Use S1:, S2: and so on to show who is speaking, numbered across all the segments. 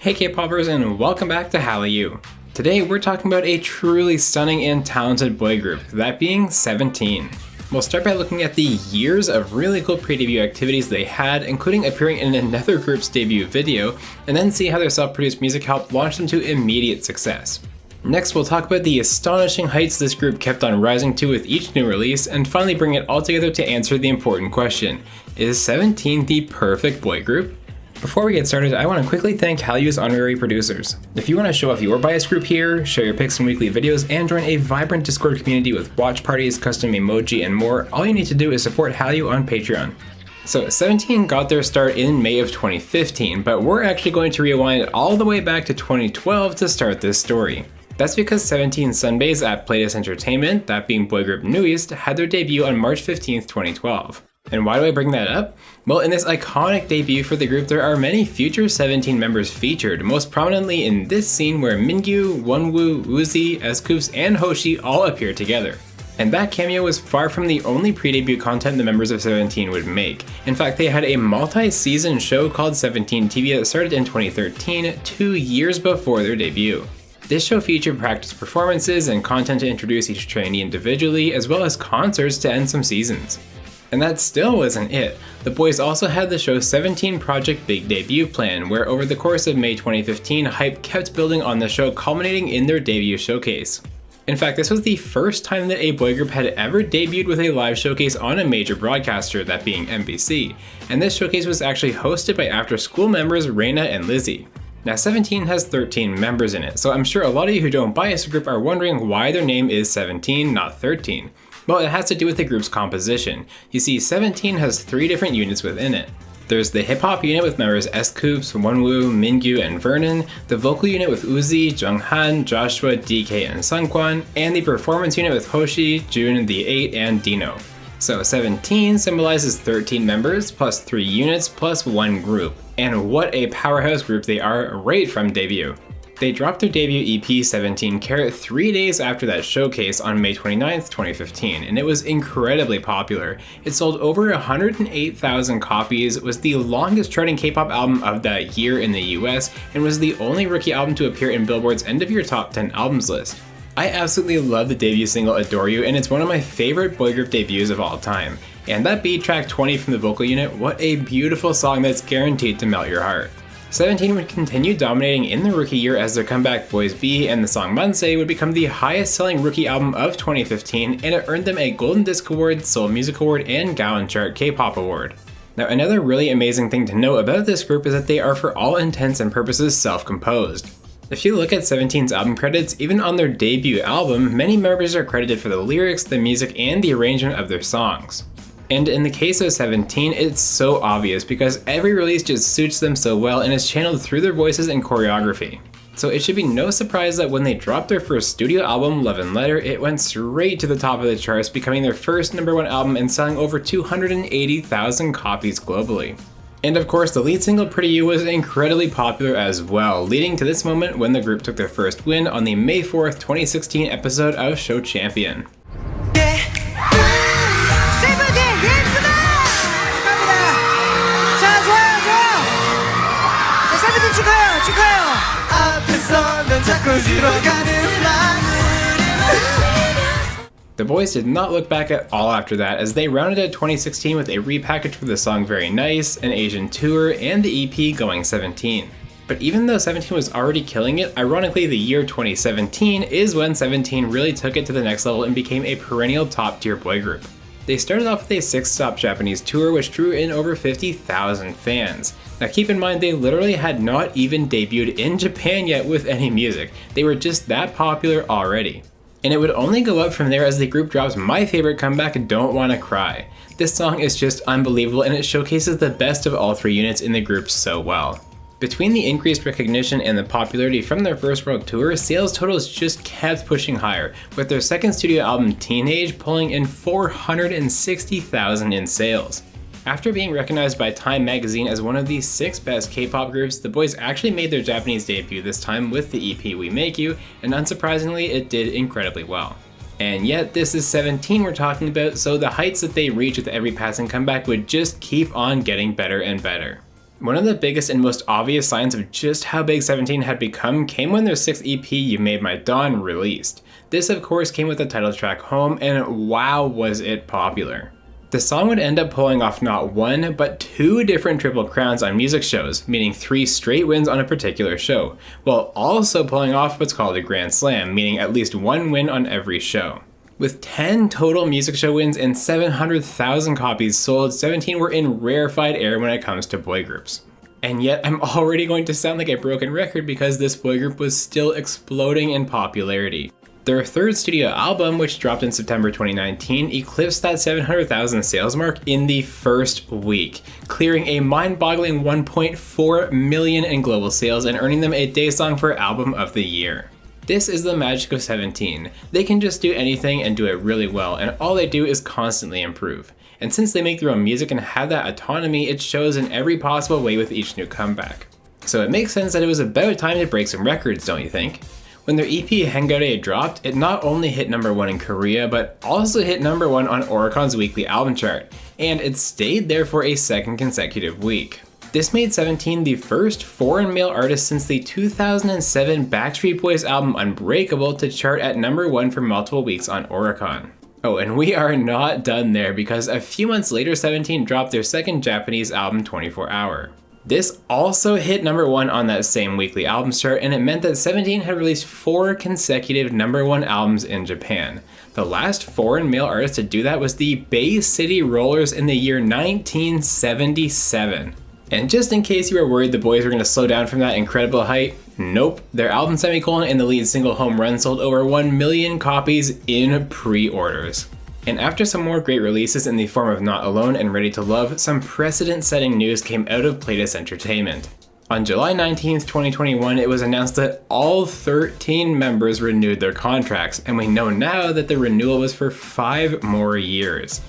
S1: Hey K-popers, and welcome back to Hallyu. Today we're talking about a truly stunning and talented boy group, that being 17. We'll start by looking at the years of really cool pre-debut activities they had, including appearing in another group's debut video, and then see how their self-produced music helped launch them to immediate success. Next, we'll talk about the astonishing heights this group kept on rising to with each new release, and finally bring it all together to answer the important question: is 17 the perfect boy group? Before we get started, I want to quickly thank Hallyu's honorary producers. If you want to show off your bias group here, share your pics in weekly videos, and join a vibrant Discord community with watch parties, custom emoji, and more, all you need to do is support Hallyu on Patreon. So 17 got their start in May of 2015, but we're actually going to rewind all the way back to 2012 to start this story. That's because 17 Sunbays at Playtest Entertainment, that being boy group Newest, had their debut on March 15th, 2012. And why do I bring that up? Well, in this iconic debut for the group, there are many future 17 members featured, most prominently in this scene where Mingyu, Wonwoo, Uzi, S-Coups, and Hoshi all appear together. And that cameo was far from the only pre-debut content the members of 17 would make. In fact, they had a multi-season show called 17 TV that started in 2013, 2 years before their debut. This show featured practice performances and content to introduce each trainee individually, as well as concerts to end some seasons. And that still wasn't it. The boys also had the show 17 Project Big Debut Plan, where over the course of May 2015, hype kept building on the show, culminating in their debut showcase. In fact, this was the first time that a boy group had ever debuted with a live showcase on a major broadcaster, that being MBC, and this showcase was actually hosted by after-school members Reina and Lizzie. Now 17 has 13 members in it, so I'm sure a lot of you who don't bias the group are wondering why their name is 17, not 13. Well, it has to do with the group's composition. You see, 17 has 3 different units within it. There's the hip-hop unit with members S-Coups, Wonwoo, Mingyu, and Vernon, the vocal unit with Uzi, Junghan, Joshua, DK, and Sunkwon, and the performance unit with Hoshi, Jun, The 8, and Dino. So 17 symbolizes 13 members, plus 3 units, plus 1 group. And what a powerhouse group they are right from debut. They dropped their debut EP 17 Carat 3 days after that showcase on May 29th, 2015, and it was incredibly popular. It sold over 108,000 copies, was the longest charting K-pop album of that year in the US, and was the only rookie album to appear in Billboard's end of year top 10 albums list. I absolutely love the debut single Adore You, and it's one of my favorite boy group debuts of all time. And that beat track 20 from the vocal unit, what a beautiful song that's guaranteed to melt your heart. 17 would continue dominating in their rookie year as their comeback Boys B and the song Mansei would become the highest selling rookie album of 2015, and it earned them a Golden Disc Award, Seoul Music Award, and Gaon Chart K-pop Award. Now another really amazing thing to know about this group is that they are for all intents and purposes self-composed. If you look at 17's album credits, even on their debut album, many members are credited for the lyrics, the music, and the arrangement of their songs. And in the case of 17, it's so obvious because every release just suits them so well and is channeled through their voices and choreography. So it should be no surprise that when they dropped their first studio album, Love and Letter, it went straight to the top of the charts, becoming their first #1 album and selling over 280,000 copies globally. And of course, the lead single Pretty You was incredibly popular as well, leading to this moment when the group took their first win on the May 4th, 2016 episode of Show Champion. The boys did not look back at all after that, as they rounded out 2016 with a repackage for the song Very Nice, an Asian tour, and the EP Going 17. But even though 17 was already killing it, ironically the year 2017 is when 17 really took it to the next level and became a perennial top-tier boy group. They started off with a 6-stop Japanese tour which drew in over 50,000 fans. Now keep in mind they literally had not even debuted in Japan yet with any music, they were just that popular already. And it would only go up from there as the group drops my favorite comeback, Don't Wanna Cry. This song is just unbelievable and it showcases the best of all 3 units in the group so well. Between the increased recognition and the popularity from their first world tour, sales totals just kept pushing higher, with their second studio album Teenage pulling in 460,000 in sales. After being recognized by Time magazine as one of the 6 best K-pop groups, the boys actually made their Japanese debut this time with the EP We Make You, and unsurprisingly it did incredibly well. And yet this is 17 we're talking about, so the heights that they reach with every passing comeback would just keep on getting better and better. One of the biggest and most obvious signs of just how big 17 had become came when their 6th EP, You Made My Dawn, released. This of course came with the title track Home, and wow was it popular. The song would end up pulling off not one, but 2 different Triple Crowns on music shows, meaning 3 straight wins on a particular show, while also pulling off what's called a Grand Slam, meaning at least 1 win on every show. With 10 total music show wins and 700,000 copies sold, 17 were in rarefied air when it comes to boy groups. And yet I'm already going to sound like a broken record because this boy group was still exploding in popularity. Their 3rd studio album, which dropped in September 2019, eclipsed that 700,000 sales mark in the first week, clearing a mind-boggling 1.4 million in global sales and earning them a Daysong for Album of the Year. This is the magic of 17. They can just do anything and do it really well, and all they do is constantly improve. And since they make their own music and have that autonomy, it shows in every possible way with each new comeback. So it makes sense that it was about time to break some records, don't you think? When their EP Hangaure dropped, it not only hit #1 in Korea, but also hit #1 on Oricon's weekly album chart, and it stayed there for a 2nd consecutive week. This made 17 the first foreign male artist since the 2007 Backstreet Boys album Unbreakable to chart at #1 for multiple weeks on Oricon. Oh, and we are not done there because a few months later 17 dropped their 2nd Japanese album 24 Hour. This also hit #1 on that same weekly albums chart, and it meant that 17 had released 4 consecutive #1 albums in Japan. The last foreign male artist to do that was the Bay City Rollers in the year 1977. And just in case you were worried the boys were going to slow down from that incredible height, nope, their album Semicolon and the lead single Home Run sold over 1 million copies in pre-orders. And after some more great releases in the form of Not Alone and Ready to Love, some precedent-setting news came out of Playtest Entertainment. On July 19th, 2021, it was announced that all 13 members renewed their contracts, and we know now that the renewal was for 5 more years.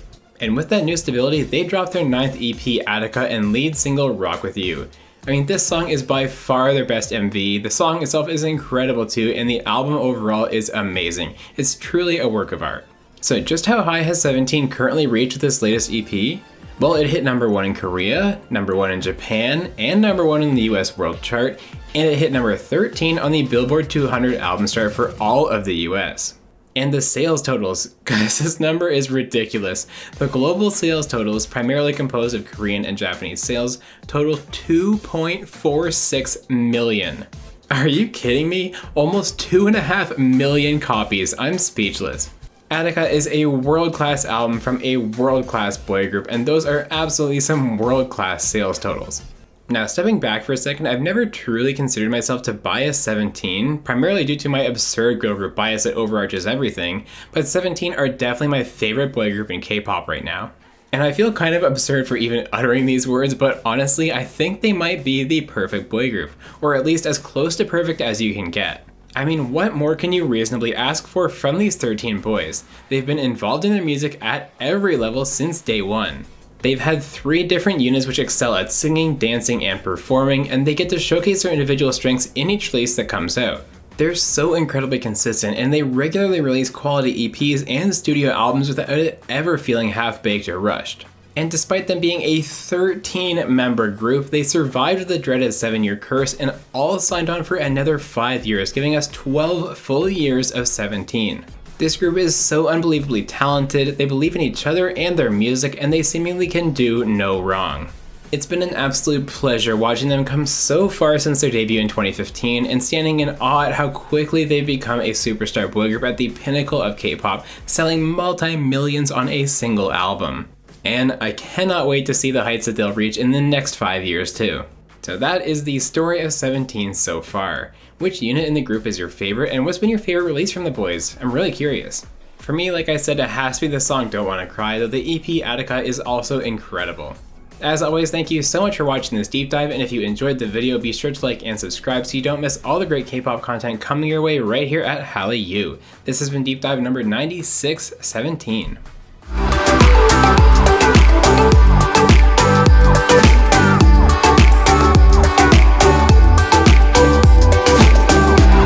S1: And with that new stability, they dropped their 9th EP, Attica, and lead single, Rock With You. I mean, this song is by far their best MV, the song itself is incredible too, and the album overall is amazing. It's truly a work of art. So just how high has 17 currently reached with this latest EP? Well, it hit #1 in Korea, #1 in Japan, and #1 in the US World Chart, and it hit number 13 on the Billboard 200 album chart for all of the US. And the sales totals, guys, this number is ridiculous. The global sales totals, primarily composed of Korean and Japanese sales, total 2.46 million. Are you kidding me? Almost 2.5 million copies. I'm speechless. Attica is a world-class album from a world-class boy group, and those are absolutely some world-class sales totals. Now, stepping back for a second, I've never truly considered myself to bias 17, primarily due to my absurd girl group bias that overarches everything, but 17 are definitely my favorite boy group in K-pop right now. And I feel kind of absurd for even uttering these words, but honestly, I think they might be the perfect boy group, or at least as close to perfect as you can get. I mean, what more can you reasonably ask for from these 13 boys? They've been involved in their music at every level since day one. They've had 3 different units which excel at singing, dancing, and performing, and they get to showcase their individual strengths in each release that comes out. They're so incredibly consistent, and they regularly release quality EPs and studio albums without it ever feeling half-baked or rushed. And despite them being a 13-member group, they survived the dreaded 7-year curse and all signed on for another 5 years, giving us 12 full years of 17. This group is so unbelievably talented, they believe in each other and their music, and they seemingly can do no wrong. It's been an absolute pleasure watching them come so far since their debut in 2015 and standing in awe at how quickly they've become a superstar boy group at the pinnacle of K-pop, selling multi-millions on a single album. And I cannot wait to see the heights that they'll reach in the next 5 years too. So that is the story of 17 so far. Which unit in the group is your favorite, and what's been your favorite release from the boys? I'm really curious. For me, like I said, it has to be the song Don't Wanna Cry, though the EP Attica is also incredible. As always, thank you so much for watching this deep dive, and if you enjoyed the video, be sure to like and subscribe so you don't miss all the great K-pop content coming your way right here at Hallyu. This has been Deep Dive number 9617.